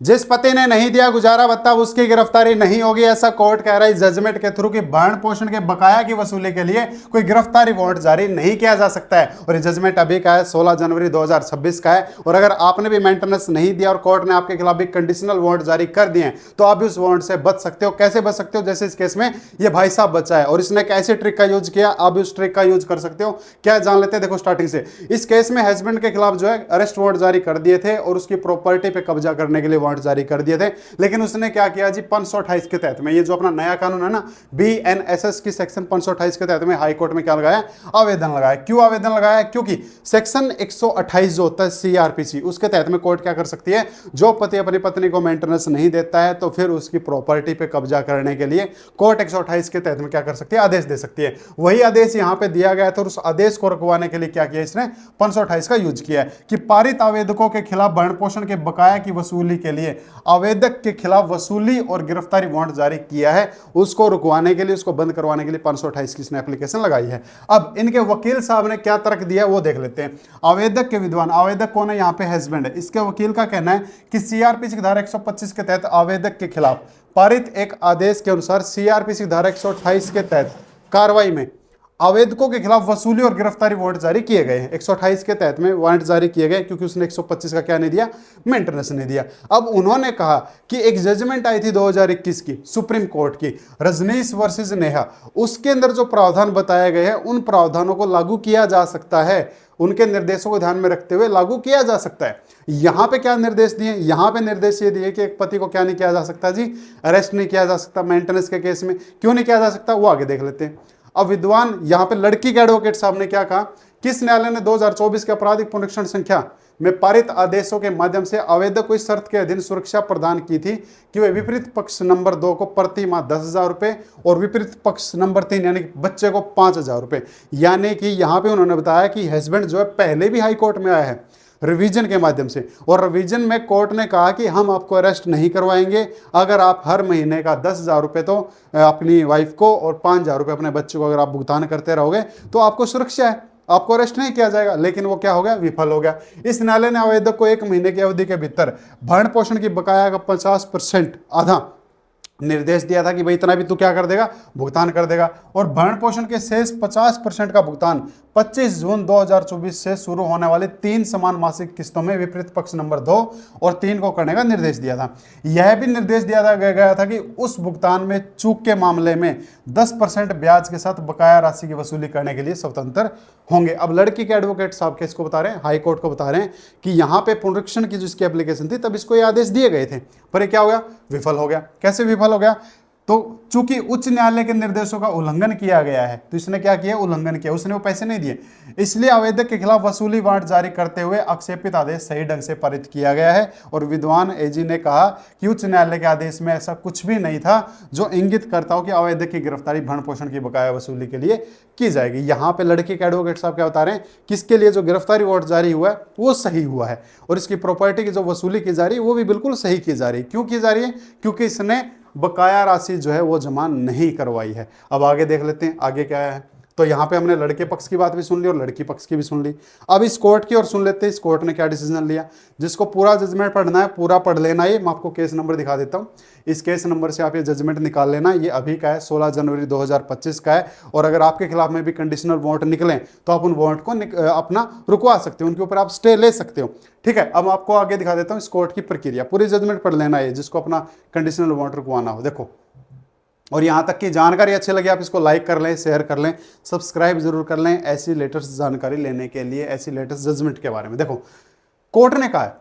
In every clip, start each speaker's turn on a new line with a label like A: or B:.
A: जिस पति ने नहीं दिया गुजारा भत्ता उसकी गिरफ्तारी नहीं होगी, ऐसा कोर्ट कह रहा है। जजमेंट के थ्रू कि भरण पोषण के बकाया की वसूली के लिए कोई गिरफ्तारी वारंट जारी नहीं किया जा सकता है। और ये जजमेंट अभी का है, 16 जनवरी 2026 का है। और अगर आपने भी मेंटेनेंस नहीं दिया और कोर्ट ने आपके खिलाफ भी कंडीशनल वारंट जारी कर दिए तो आप भी उस वारंट से बच सकते हो। कैसे बच सकते हो? जैसे इस केस में ये भाई साहब बचा है और इसने एक ऐसी ट्रिक का यूज किया, आप भी उस ट्रिक का यूज कर सकते हो। क्या जान लेते हैं, देखो स्टार्टिंग से। इस केस में हस्बैंड के खिलाफ जो है अरेस्ट वारंट जारी कर दिए थे और उसकी प्रॉपर्टी पे कब्जा करने के लिए वारंट जारी कर दिए थे। लेकिन उसने क्या किया जी, 528 के तहत में, ये जो अपना नया कानून है ना BNSS की सेक्शन 528 के तहत में हाई कोर्ट में क्या लगाया? आवेदन लगाया। क्यों आवेदन लगाया? क्योंकि सेक्शन 128 जो होता है CRPC, उसके तहत में कोर्ट क्या कर सकती है, जो पति अपनी पत्नी को मेंटेनेंस नहीं देता है तो फिर उसकी प्रॉपर्टी पे कब्जा करने के लिए कोर्ट 128 के तहत में क्या कर सकती है? आदेश दे सकती है। वही आदेश यहां पे दिया गया था और उस आदेश को रुकवाने के लिए क्या किया इसने? 528 का यूज किया है कि पारित आवेदकों के खिलाफ भरण पोषण के बकाया की वसूली के लिए आवेदक के खिलाफ वसूली और गिरफ्तारी वारंट जारी किया है, उसको रुकवाने के लिए, उसको बंद करवाने के लिए 528 की इसने एप्लीकेशन लगाई है। अब इनके वकील साहब ने क्या तर्क दिया वो देख लेते हैं। आवेदक के विद्वान, आवेदक कौन है? यहाँ पे हस्बैंड है। इसके वकील का कहना है कि CRPC की धारा 125 के तहत आवेदक के खिलाफ पारित एक आदेश के अनुसार CRPC की धारा 128 के तहत कार्रवाई में आवेदकों के खिलाफ वसूली और गिरफ्तारी वारंट जारी किए गए हैं। 128 के तहत में वारंट जारी किए गए क्योंकि उसने 125 का क्या नहीं दिया? मेंटेनेंस नहीं दिया। अब उन्होंने कहा कि एक जजमेंट आई थी 2021 की सुप्रीम कोर्ट की, रजनीश वर्सेस नेहा, उसके अंदर जो प्रावधान बताए गए हैं उन प्रावधानों को लागू किया जा सकता है, उनके निर्देशों को ध्यान में रखते हुए लागू किया जा सकता है। यहां पे क्या निर्देश दिए? यहां पे निर्देश ये दिए कि एक पति को क्या नहीं किया जा सकता जी? अरेस्ट नहीं किया जा सकता मेंटेनेंस के केस में। क्यों नहीं किया जा सकता वो आगे देख लेते हैं। अब विद्वान यहां पे लड़की के एडवोकेट साहब ने क्या कहा? किस न्यायालय ने 2024 के आपराधिक पुनरीक्षण संख्या में पारित आदेशों के माध्यम से आवेदक को इस शर्त के अधीन सुरक्षा प्रदान की थी कि वे विपरीत पक्ष नंबर 2 को प्रति माह 10,000 रुपए और विपरीत पक्ष नंबर 3 यानी कि बच्चे को 5,000 रुपए। यानी कि यहां पे उन्होंने बताया कि हस्बैंड जो है पहले भी हाई कोर्ट में आया है रिवीजन के माध्यम से, और रिवीजन में कोर्ट ने कहा कि हम आपको अरेस्ट नहीं करवाएंगे अगर आप हर महीने का 10,000 रुपये तो अपनी वाइफ को और 5,000 रुपये अपने बच्चे को अगर आप भुगतान करते रहोगे तो आपको सुरक्षा है, आपको अरेस्ट नहीं किया जाएगा। लेकिन वो क्या हो गया? विफल हो गया। इस न्यायालय ने आवेदक को 1 महीने की अवधि के भीतर भरण पोषण की बकाया का 50% आधा निर्देश दिया था कि भाई इतना भी तू क्या कर देगा? भुगतान कर देगा। और भरण पोषण के शेष 50% का भुगतान 25 जून 2024 से शुरू होने वाले 3 समान मासिक किस्तों में विपरीत पक्ष नंबर 2 और 3 को करने का निर्देश दिया था। यह भी निर्देश दिया गया था कि उस भुगतान में चूक के मामले में 10% ब्याज के साथ बकाया राशि की वसूली करने के लिए स्वतंत्र होंगे। अब लड़की के एडवोकेट साहब किसको बता रहे हैं? हाई कोर्ट को बता रहे हैं कि यहाँ पे पुनरीक्षण की जो इसकी एप्लीकेशन थी तब इसको ये आदेश दिए गए थे, पर ये क्या हो गया? विफल हो गया। कैसे विफल हो गया? तो चूंकि उच्च न्यायालय के निर्देशों का उल्लंघन किया गया है तो इसने क्या किया? उल्लंघन किया, उसने वो पैसे नहीं दिए, इसलिए आवेदक के खिलाफ वसूली वारंट जारी करते हुए आक्षेपित आदेश सही ढंग से पारित किया गया है। और विद्वान एजी ने कहा कि उच्च न्यायालय के आदेश में ऐसा कुछ भी नहीं था जो इंगित करता हो कि आवेदक की गिरफ्तारी भरण पोषण की बकाया वसूली के लिए की जाएगी। यहाँ पे लड़के के एडवोकेट साहब क्या बता रहे हैं? किसके लिए जो गिरफ्तारी वारंट जारी हुआ है वो सही हुआ है और इसकी प्रॉपर्टी की जो वसूली की जा रही है वो भी बिल्कुल सही की जा रही है। क्यों की जा रही है? क्योंकि इसने बकाया राशि जो है वो जमा नहीं करवाई है। अब आगे देख लेते हैं आगे क्या है। तो यहाँ पे हमने लड़के पक्ष की बात भी सुन ली और लड़की पक्ष की भी सुन ली। अब इस कोर्ट की ओर सुन लेते हैं, इस कोर्ट ने क्या डिसीजन लिया। जिसको पूरा जजमेंट पढ़ना है पूरा पढ़ लेना है। मैं आपको केस नंबर दिखा देता हूँ, इस केस नंबर से आप ये जजमेंट निकाल लेना। ये अभी का है, 16 जनवरी 2025 का है। और अगर आपके खिलाफ में भी कंडीशनल वारंट निकलें तो आप उन वारंट को अपना रुकवा सकते हो, उनके ऊपर आप स्टे ले सकते हो। ठीक है, अब आपको आगे दिखा देता हूँ इस कोर्ट की प्रक्रिया। पूरी जजमेंट पढ़ लेना है जिसको अपना कंडीशनल वारंट रुकवाना हो। देखो, और यहाँ तक की जानकारी अच्छी लगी आप इसको लाइक कर लें, शेयर कर लें, सब्सक्राइब जरूर कर लें ऐसी लेटेस्ट जानकारी लेने के लिए, ऐसी लेटेस्ट जजमेंट के बारे में। देखो, कोर्ट ने कहा है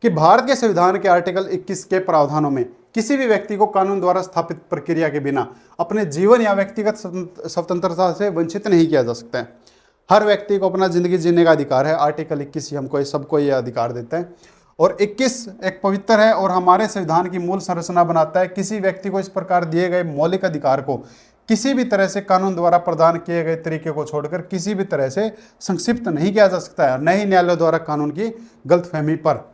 A: कि भारत के संविधान के आर्टिकल 21 के प्रावधानों में किसी भी व्यक्ति को कानून द्वारा स्थापित प्रक्रिया के बिना अपने जीवन या व्यक्तिगत स्वतंत्रता से वंचित नहीं किया जा सकता है। हर व्यक्ति को अपना जिंदगी जीने का अधिकार है। आर्टिकल 21 हमको सबको ये अधिकार देता है। और 21 एक पवित्र है और हमारे संविधान की मूल संरचना बनाता है। किसी व्यक्ति को इस प्रकार दिए गए मौलिक अधिकार को किसी भी तरह से कानून द्वारा प्रदान किए गए तरीके को छोड़कर किसी भी तरह से संक्षिप्त नहीं किया जा सकता है, न ही न्यायालय द्वारा कानून की गलतफहमी पर।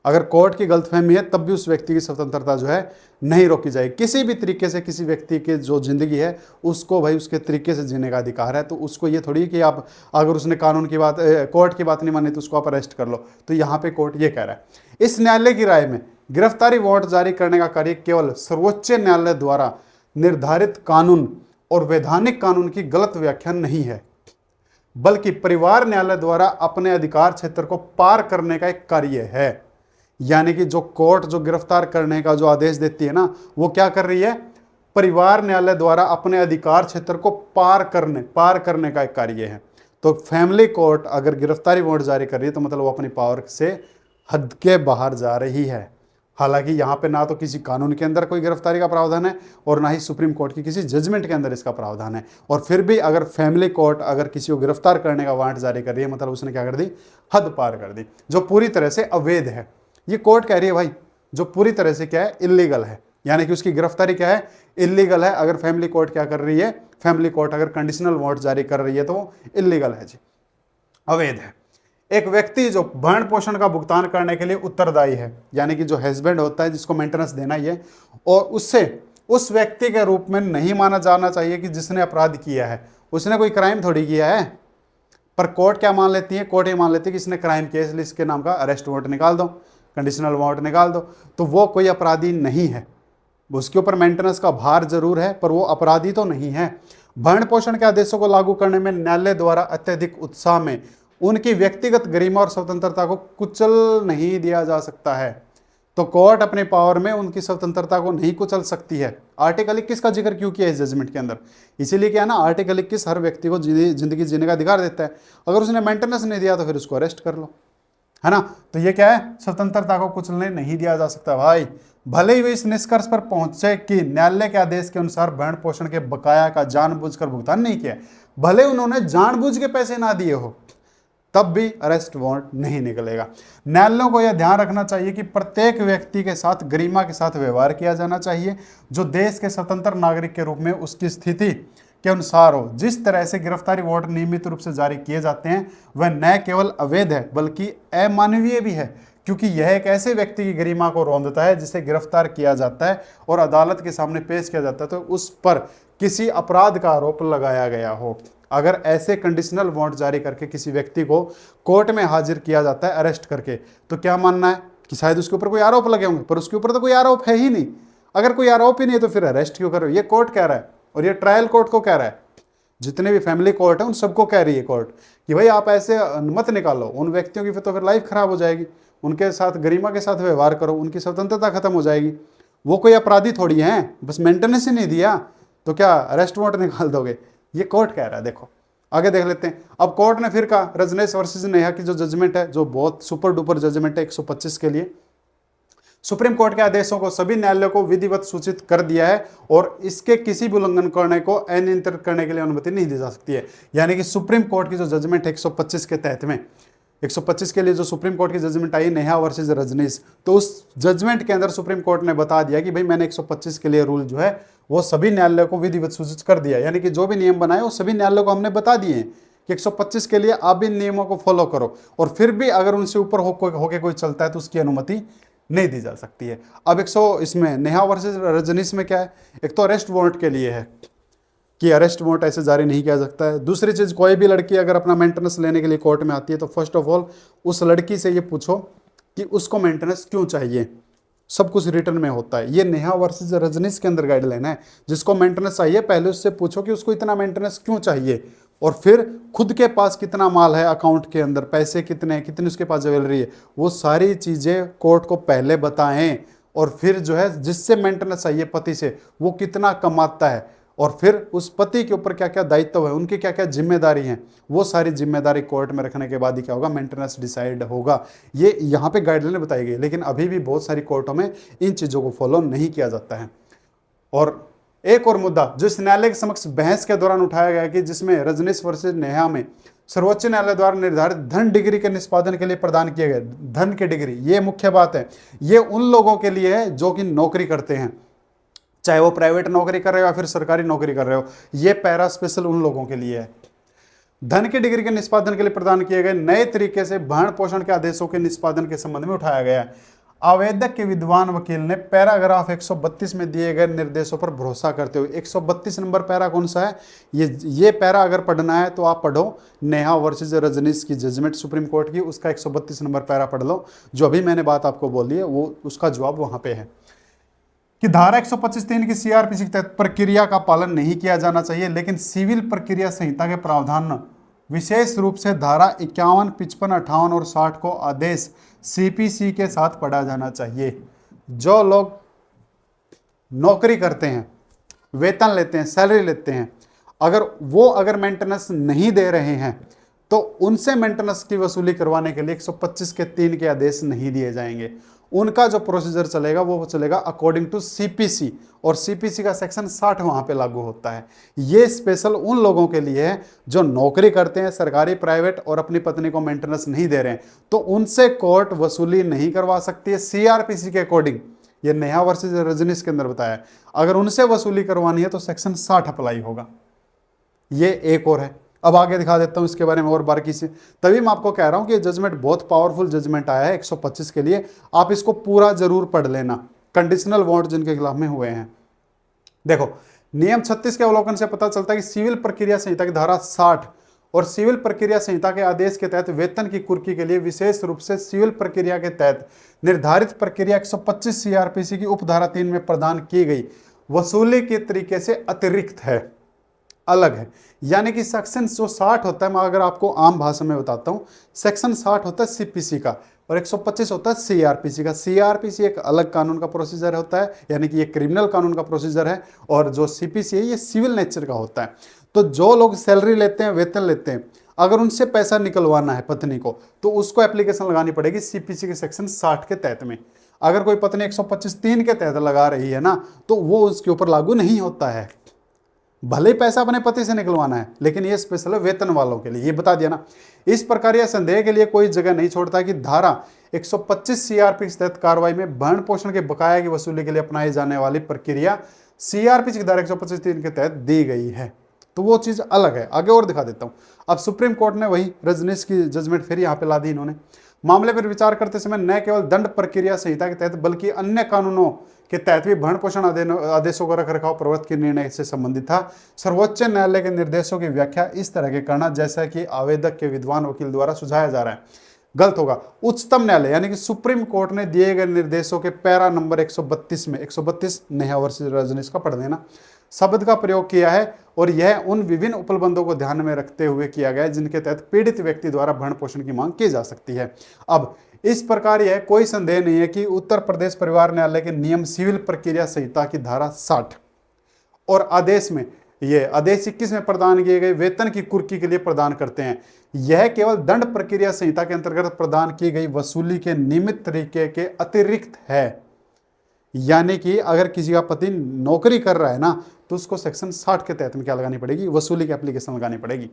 A: अगर कोर्ट की गलतफहमी है तब भी उस व्यक्ति की स्वतंत्रता जो है नहीं रोकी जाएगी। किसी भी तरीके से किसी व्यक्ति की जो जिंदगी है उसको भाई उसके तरीके से जीने का अधिकार है। तो उसको ये थोड़ी कि आप अगर उसने कानून की बात कोर्ट की बात नहीं मानी तो उसको आप अरेस्ट कर लो। तो यहाँ पे कोर्ट ये कह रहा है। इस न्यायालय की राय में गिरफ्तारी वारंट जारी करने का कार्य केवल सर्वोच्च न्यायालय द्वारा निर्धारित कानून और वैधानिक कानून की गलत व्याख्या नहीं है, बल्कि परिवार न्यायालय द्वारा अपने अधिकार क्षेत्र को पार करने का एक कार्य है। यानी कि जो कोर्ट जो गिरफ्तार करने का जो आदेश देती है ना, वो क्या कर रही है? परिवार न्यायालय द्वारा अपने अधिकार क्षेत्र को पार करने का एक कार्य है। तो फैमिली कोर्ट अगर गिरफ्तारी वारंट जारी कर रही है तो मतलब वो अपनी पावर से हद के बाहर जा रही है। हालांकि यहाँ पे ना तो किसी कानून के अंदर कोई गिरफ्तारी का प्रावधान है और ना ही सुप्रीम कोर्ट की किसी जजमेंट के अंदर इसका प्रावधान है, और फिर भी अगर फैमिली कोर्ट अगर किसी को गिरफ्तार करने का वारंट जारी कर रही है मतलब उसने क्या कर दी? हद पार कर दी, जो पूरी तरह से अवैध है। ये कोर्ट कह रही है भाई, जो पूरी तरह से क्या है? इल्लीगल है। यानी कि उसकी गिरफ्तारी क्या है? इल्लीगल है। अगर फैमिली कोर्ट क्या कर रही है? फैमिली कोर्ट अगर कंडीशनल वारंट जारी कर रही है तो वो इल्लीगल है जी, अवैध है। एक व्यक्ति जो भरण पोषण का भुगतान करने के लिए उत्तरदायी है, यानी कि जो हस्बैंड होता है जिसको मेंटेनेंस देना ही है, और उससे उस व्यक्ति के रूप में नहीं माना जाना चाहिए कि जिसने अपराध किया है। उसने कोई क्राइम थोड़ी किया है, पर कोर्ट क्या मान लेती है? कोर्ट ये मान लेती है कि इसने क्राइम किया इसलिए इसके नाम का अरेस्ट वारंट निकाल दो, कंडीशनल वारंट निकाल दो। तो वो कोई अपराधी नहीं है, उसके ऊपर मेंटेनेंस का भार जरूर है पर वो अपराधी तो नहीं है। भरण पोषण के आदेशों को लागू करने में न्यायालय द्वारा अत्यधिक उत्साह में उनकी व्यक्तिगत गरिमा और स्वतंत्रता को कुचल नहीं दिया जा सकता है। तो कोर्ट अपने पावर में उनकी स्वतंत्रता को नहीं कुचल सकती है। आर्टिकल 21 का जिक्र क्यों किया इस जजमेंट के अंदर? इसीलिए क्या है ना, आर्टिकल 21 हर व्यक्ति को जिंदगी जीने का अधिकार देता है। अगर उसने मेंटेनेंस नहीं दिया तो फिर उसको अरेस्ट कर लो, है ना। तो ये क्या है? स्वतंत्रता को कुचलने नहीं दिया जा सकता भाई। भले ही वे इस निष्कर्ष पर पहुंचे कि न्यायालय के आदेश के अनुसार भरण पोषण के बकाया का जानबूझकर भुगतान नहीं किया, भले उन्होंने जानबूझ के पैसे ना दिए हो, तब भी अरेस्ट वारंट नहीं निकलेगा। न्यायालयों को यह ध्यान रखना चाहिए कि प्रत्येक व्यक्ति के साथ गरिमा के साथ व्यवहार किया जाना चाहिए, जो देश के स्वतंत्र नागरिक के रूप में उसकी स्थिति के अनुसार हो। जिस तरह से गिरफ्तारी वारंट नियमित रूप से जारी किए जाते हैं वह न केवल अवैध है बल्कि अमानवीय भी है, क्योंकि यह एक ऐसे व्यक्ति की गरिमा को रौंदता है जिसे गिरफ्तार किया जाता है और अदालत के सामने पेश किया जाता है तो उस पर किसी अपराध का आरोप लगाया गया हो। अगर ऐसे कंडीशनल वारंट जारी करके किसी व्यक्ति को कोर्ट में हाजिर किया जाता है अरेस्ट करके, तो क्या मानना है कि शायद उसके ऊपर कोई आरोप लगे होंगे, पर उसके ऊपर तो कोई आरोप है ही नहीं। अगर कोई आरोप ही नहीं है तो फिर अरेस्ट क्यों कर रहे हो? ये कोर्ट कह रहा है, और ये ट्रायल कोर्ट को कह रहा है, जितने भी फैमिली कोर्ट है उन सबको कह रही है कोर्ट कि भाई आप ऐसे मत निकालो। उन व्यक्तियों की तो फिर लाइफ खराब हो जाएगी, उनके साथ गरिमा के साथ व्यवहार करो, उनकी स्वतंत्रता खत्म हो जाएगी। वो कोई अपराधी थोड़ी हैं, बस मेंटेनेंस ही नहीं दिया तो क्या अरेस्ट वारंट निकाल दोगे? ये कोर्ट कह रहा है। देखो आगे देख लेते हैं। अब कोर्ट ने फिर कहा, रजनीश वर्सेस नेहा की जो जजमेंट है, जो बहुत सुपर डुपर जजमेंट है 125 के लिए, सुप्रीम कोर्ट के आदेशों को सभी न्यायालयों को विधिवत सूचित कर दिया है और इसके किसी भी उल्लंघन करने को अनियंत्रित करने के लिए अनुमति नहीं दी जा सकती है। यानी कि सुप्रीम कोर्ट की जो जजमेंट है 125 के तहत में, 125 के लिए जो सुप्रीम कोर्ट की जजमेंट आई नेहा वर्सेस रजनीश, तो उस जजमेंट के अंदर सुप्रीम कोर्ट ने बता दिया कि भाई मैंने 125 के लिए रूल जो है वो सभी न्यायालयों को विधिवत सूचित कर दिया। यानी कि जो भी नियम बनाए वो सभी न्यायालयों को हमने बता दिए हैं कि 125 के लिए आप इन नियमों को फॉलो करो, और फिर भी अगर उनसे ऊपर होके कोई चलता है तो उसकी अनुमति नहीं दी जा सकती है। अब 100 इसमें नेहा वर्सेस रजनीश में क्या है? एक तो अरेस्ट वारंट के लिए है कि अरेस्ट वारंट ऐसे जारी नहीं किया जाता है। दूसरी चीज, कोई भी लड़की अगर अपना मेंटेनेंस लेने के लिए कोर्ट में आती है तो फर्स्ट ऑफ ऑल उस लड़की से ये पूछो कि उसको मेंटेनेंस क्यों चाहिए, सब कुछ रिटर्न में होता है। ये नेहा वर्सेस रजनीश के अंदर गाइडलाइन है। जिसको मेंटेनेंस चाहिए पहले उससे पूछो कि उसको इतना मेंटेनेंस क्यों चाहिए, और फिर खुद के पास कितना माल है अकाउंट के अंदर, पैसे कितने उसके पास ज्वेलरी है, वो सारी चीज़ें कोर्ट को पहले बताएं। और फिर जो है जिससे मेंटेनेंस चाहिए पति से, वो कितना कमाता है, और फिर उस पति के ऊपर क्या क्या दायित्व है, उनकी क्या क्या जिम्मेदारी हैं, वो सारी जिम्मेदारी कोर्ट में रखने के बाद ही क्या होगा, मेंटेनेंस डिसाइड होगा। ये यहाँ पे गाइडलाइन बताई गई, लेकिन अभी भी बहुत सारी कोर्टों में इन चीज़ों को फॉलो नहीं किया जाता है। और एक और मुद्दा जो इस न्यायालय के समक्ष बहस के दौरान उठाया गया कि जिसमें रजनीश वर्सेस नेहा में सर्वोच्च न्यायालय द्वारा निर्धारित धन डिग्री के निष्पादन के लिए प्रदान किए गए धन की डिग्री, ये मुख्य बात है। ये उन लोगों के लिए है जो कि नौकरी करते हैं, चाहे वो प्राइवेट नौकरी कर रहे हो या फिर सरकारी नौकरी कर रहे हो। ये पैरा स्पेशल उन लोगों के लिए है। धन की डिग्री के निष्पादन के लिए प्रदान किए गए नए तरीके से भरण पोषण के आदेशों के निष्पादन के संबंध में उठाया गया है। आवेदक के विद्वान वकील ने पैराग्राफ 132 में दिए गए निर्देशों पर भरोसा करते हुए, 132 नंबर पैरा कौन सा है, ये पैरा अगर पढ़ना है तो आप पढ़ो नेहा वर्सेस रजनीश की जजमेंट सुप्रीम कोर्ट की, उसका 132 नंबर पैरा पढ़ लो। जो अभी मैंने बात आपको बोली है वो उसका जवाब वहां पे है कि धारा 125(3) की सीआरपीसी के तहत प्रक्रिया का पालन नहीं किया जाना चाहिए, लेकिन सिविल प्रक्रिया संहिता के प्रावधान विशेष रूप से धारा 51, 55, 58 और 60 को आदेश सीपीसी के साथ पढ़ा जाना चाहिए। जो लोग नौकरी करते हैं, वेतन लेते हैं, सैलरी लेते हैं, अगर मेंटेनेंस नहीं दे रहे हैं तो उनसे मेंटेनेंस की वसूली करवाने के लिए 125 के 3 के आदेश नहीं दिए जाएंगे। उनका जो प्रोसीजर चलेगा वो चलेगा अकॉर्डिंग टू सीपीसी, और सीपीसी का सेक्शन 60 वहां पे लागू होता है। ये स्पेशल उन लोगों के लिए है जो नौकरी करते हैं, सरकारी, प्राइवेट, और अपनी पत्नी को मेंटेनेंस नहीं दे रहे हैं, तो उनसे कोर्ट वसूली नहीं करवा सकती है सीआरपीसी के अकॉर्डिंग। ये नेहा वर्सेस रजनीश के अंदर बताया है। अगर उनसे वसूली करवानी है तो सेक्शन 60 अप्लाई होगा। ये एक और है, अब आगे दिखा देता हूं इसके बारे में और बारीकी से। तभी मैं आपको कह रहा हूं कि जजमेंट बहुत पावरफुल जजमेंट आया है 125 के लिए, आप इसको पूरा जरूर पढ़ लेना। कंडीशनल वांट जिनके खिलाफ में हुए हैं, देखो नियम 36 के अवलोकन से पता चलता है कि सिविल प्रक्रिया संहिता की धारा 60 और सिविल प्रक्रिया संहिता के आदेश के तहत वेतन की कुर्की के लिए विशेष रूप से सिविल प्रक्रिया के तहत निर्धारित प्रक्रिया 125 सीआरपीसी की उपधारा 3 में प्रदान की गई वसूली के तरीके से अतिरिक्त है, अलग है। यानी कि सेक्शन जो 60 होता है, मैं अगर आपको आम भाषा में बताता हूं, सेक्शन 60 होता है सीपीसी का और 125 होता है सीआरपीसी का। सीआरपीसी एक अलग कानून का प्रोसीजर होता है, यानी कि ये क्रिमिनल कानून का प्रोसीजर है, और जो सीपीसी है ये सिविल नेचर का होता है। तो जो लोग सैलरी लेते हैं, वेतन लेते हैं, अगर उनसे पैसा निकलवाना है पत्नी को, तो उसको एप्लीकेशन लगानी पड़ेगी सीपीसी के सेक्शन 60 के तहत में। अगर कोई पत्नी 125(3) के तहत लगा रही है ना, तो वो उसके ऊपर लागू नहीं होता है। भले ही पैसा अपने पति से निकलवाना है, लेकिन ये स्पेशल है वेतन वालों के लिए, ये बता दिया ना। इस प्रकार यह संदेह के लिए कोई जगह नहीं छोड़ता कि धारा 125 सीआरपी के तहत कार्रवाई में भरण पोषण के बकाया की वसूली के लिए अपनाई जाने वाली प्रक्रिया सीआरपी की धारा 125(3) के तहत दी गई है, तो वो चीज अलग है। आगे और दिखा देता हूं। अब सुप्रीम कोर्ट ने वही रजनीश की जजमेंट फिर यहां पे ला दी इन्होंने। मामले पर विचार करते समय न केवल दंड प्रक्रिया संहिता के तहत बल्कि अन्य कानूनों के तहत भी भरण पोषण आदेशों का रखरखाव प्रवर्तन के निर्णय से संबंधित था। सर्वोच्च न्यायालय के निर्देशों की व्याख्या इस तरह के करना जैसा कि आवेदक के विद्वान वकील द्वारा सुझाया जा रहा है गलत होगा। उच्चतम न्यायालय यानी कि सुप्रीम कोर्ट ने दिए गए निर्देशों के पैरा नंबर 132 में, 132 नेहा वर्सेस रजनीश का पढ़ देना, शब्द का प्रयोग किया है, और यह उन विभिन्न उपलब्धों को ध्यान में रखते हुए किया गया है जिनके तहत पीड़ित व्यक्ति द्वारा भरण पोषण की मांग की जा सकती है। अब इस प्रकार यह कोई संदेह नहीं है कि उत्तर प्रदेश परिवार न्यायालय के नियम सिविल प्रक्रिया संहिता की धारा 60 और आदेश में, ये आदेश 21 में प्रदान किए गए वेतन की कुर्की के लिए प्रदान करते हैं। यह केवल दंड प्रक्रिया संहिता के अंतर्गत प्रदान की गई वसूली के नियमित तरीके के अतिरिक्त है। यानी कि अगर किसी का पति नौकरी कर रहा है ना, तो उसको सेक्शन 60 के तहत में क्या लगानी पड़ेगी, वसूली की एप्लीकेशन लगानी पड़ेगी।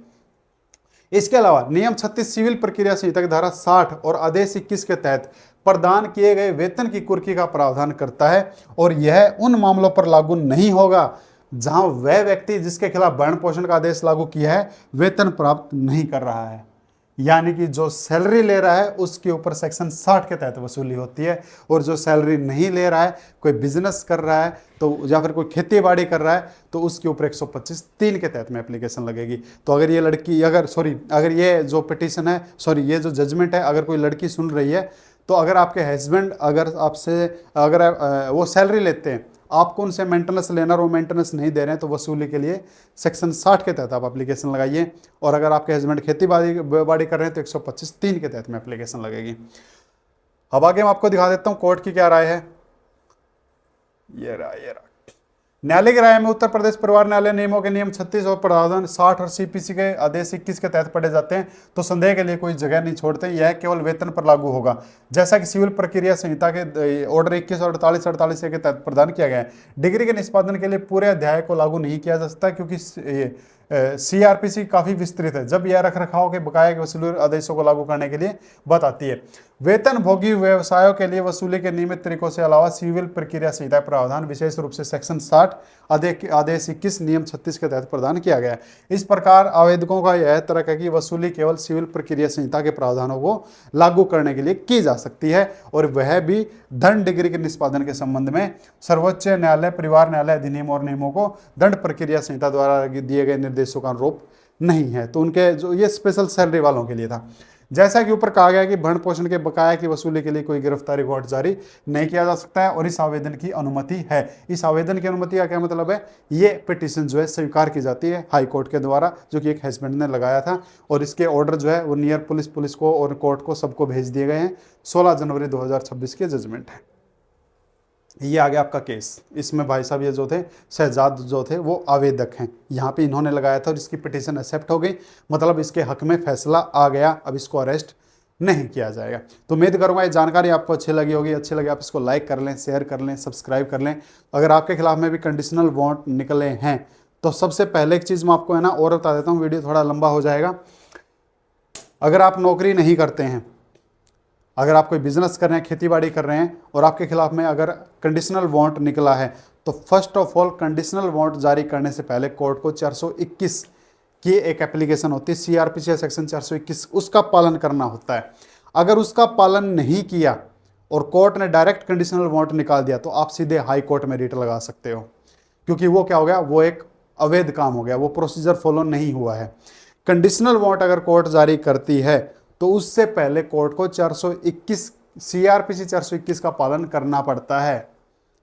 A: इसके अलावा नियम 36 सिविल प्रक्रिया संहिता की धारा 60 और आदेश 21 के तहत प्रदान किए गए वेतन की कुर्की का प्रावधान करता है, और यह उन मामलों पर लागू नहीं होगा जहां वह व्यक्ति जिसके खिलाफ भरण पोषण का आदेश लागू किया है वेतन प्राप्त नहीं कर रहा है। यानी कि जो सैलरी ले रहा है उसके ऊपर सेक्शन 60 के तहत वसूली होती है, और जो सैलरी नहीं ले रहा है, कोई बिजनेस कर रहा है तो, या फिर कोई खेती बाड़ी कर रहा है, तो उसके ऊपर 125(3) के तहत में एप्लीकेशन लगेगी। तो अगर ये लड़की, अगर ये जो पिटीशन है, ये जो जजमेंट है, अगर कोई लड़की सुन रही है, तो अगर आपके हस्बैंड अगर वो सैलरी लेते हैं, आपको उनसे मेंटेनेंस लेना और वो मेंटेनेंस नहीं दे रहे हैं, तो वसूली के लिए सेक्शन 60 के तहत आप एप्लीकेशन लगाइए। और अगर आपके हस्बैंड खेती बाड़ी कर रहे हैं तो 125(3) के तहत में एप्लीकेशन लगेगी। अब आगे मैं आपको दिखा देता हूं कोर्ट की क्या राय है। ये रहा न्यायालय की राय में उत्तर प्रदेश परिवार न्यायालय नियमों के नियम 36 और प्रावधान 60 और सीपीसी के आदेश 21 के तहत पढ़े जाते हैं, तो संदेह के लिए कोई जगह नहीं छोड़ते। यह केवल वेतन पर लागू होगा, जैसा कि सिविल प्रक्रिया संहिता के ऑर्डर 21 और 48 के तहत प्रदान किया गया है। डिग्री के निष्पादन के लिए पूरे अध्याय को लागू नहीं किया जा सकता, क्योंकि सीआरपीसी काफी विस्तृत है जब यह रखरखाव के बकाया के वसूली आदेशों को लागू करने के लिए बताती है। वेतन भोगी व्यवसायों के लिए वसूली के नियमित तरीकों से अलावा सिविल प्रक्रिया संहिता प्रावधान विशेष रूप से सेक्शन 60 आदेश 21 नियम 36 के तहत प्रदान किया गया है। इस प्रकार आवेदकों का यह तर्क है कि वसूली केवल सिविल प्रक्रिया संहिता के प्रावधानों को लागू करने के लिए की जा सकती है और वह भी दंड डिग्री के निष्पादन के संबंध में सर्वोच्च न्यायालय, परिवार न्यायालय अधिनियम और नियमों को दंड प्रक्रिया संहिता द्वारा दिए गए निर्देशों का अनुरूप नहीं है। तो उनके जो ये स्पेशल सैलरी वालों के लिए था। जैसा कि ऊपर कहा गया कि भरण पोषण के बकाया की वसूली के लिए कोई गिरफ्तारी वारंट जारी नहीं किया जा सकता है और इस आवेदन की अनुमति है। इस आवेदन की अनुमति का क्या मतलब है, ये पिटीशन जो है स्वीकार की जाती है हाई कोर्ट के द्वारा, जो कि एक हस्बैंड ने लगाया था और इसके ऑर्डर जो है वो नियर पुलिस को और कोर्ट को सबको भेज दिए गए हैं। 16 जनवरी 2026 के जजमेंट है। ये आ गया आपका केस। इसमें भाई साहब ये जो थे शहजाद जो थे वो आवेदक हैं, यहाँ पे इन्होंने लगाया था और इसकी पिटीशन एक्सेप्ट हो गई, मतलब इसके हक में फैसला आ गया। अब इसको अरेस्ट नहीं किया जाएगा। तो उम्मीद करूँगा ये जानकारी आपको अच्छी लगी होगी। अच्छी लगी आप इसको लाइक कर लें, शेयर कर लें, सब्सक्राइब कर लें। अगर आपके खिलाफ में भी कंडीशनल वारंट निकले हैं तो सबसे पहले एक चीज़ मैं आपको है ना और बता देता हूँ, वीडियो थोड़ा लंबा हो जाएगा। अगर आप नौकरी नहीं करते हैं, अगर आप कोई बिजनेस कर रहे हैं, खेती बाड़ी कर रहे हैं और आपके खिलाफ में अगर कंडीशनल वारंट निकला है तो first of all conditional warrant जारी करने से पहले कोर्ट को 421 की एक एप्लीकेशन होती है, सीआरपीसी सेक्शन 421, उसका पालन करना होता है। अगर उसका पालन नहीं किया और कोर्ट ने डायरेक्ट कंडीशनल वारंट निकाल दिया तो आप सीधे हाई कोर्ट में रिट लगा सकते हो, क्योंकि वो क्या हो गया, वो एक अवैध काम हो गया, वो प्रोसीजर फॉलो नहीं हुआ है। कंडीशनल वारंट अगर कोर्ट जारी करती है तो उससे पहले कोर्ट को 421 सीआरपीसी 421 का पालन करना पड़ता है।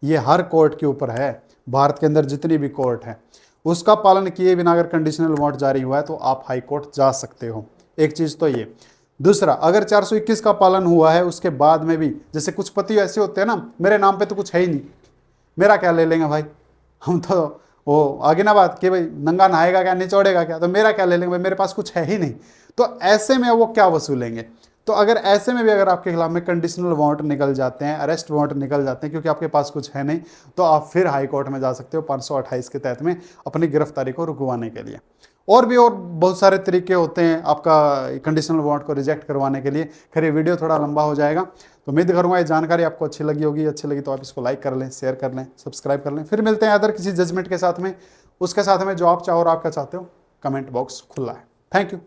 A: ये हर कोर्ट के ऊपर है, भारत के अंदर जितनी भी कोर्ट है उसका पालन किए बिना अगर कंडीशनल वारंट जारी हुआ है तो आप हाई कोर्ट जा सकते हो। एक चीज़ तो ये। दूसरा, अगर 421 का पालन हुआ है उसके बाद में भी, जैसे कुछ पति ऐसे होते हैं ना, मेरे नाम पे तो कुछ है ही नहीं, मेरा क्या ले लेंगे भाई, हम तो वो आगे ना बात कि भाई नंगा नहाएगा क्या, निचोड़ेगा क्या, तो मेरा क्या ले लेंगे भाई, मेरे पास कुछ है ही नहीं। तो ऐसे में वो क्या वसूलेंगे। तो अगर ऐसे में भी अगर आपके खिलाफ में कंडीशनल वारंट निकल जाते हैं, अरेस्ट वारंट निकल जाते हैं क्योंकि आपके पास कुछ है नहीं, तो आप फिर हाई कोर्ट में जा सकते हो 528 के तहत में अपनी गिरफ्तारी को रुकवाने के लिए। और बहुत सारे तरीके होते हैं आपका कंडीशनल वारंट को रिजेक्ट करवाने के लिए। खैर ये वीडियो थोड़ा लंबा हो जाएगा, तो उम्मीद करूँगा ये जानकारी आपको अच्छी लगी होगी। अच्छी लगी तो आप इसको लाइक कर लें, शेयर कर लें, सब्सक्राइब कर लें। फिर मिलते हैं अदर किसी जजमेंट के साथ में, उसके साथ में जो आप चाहो और आप क्या चाहते हो। कमेंट बॉक्स खुला है। Thank you.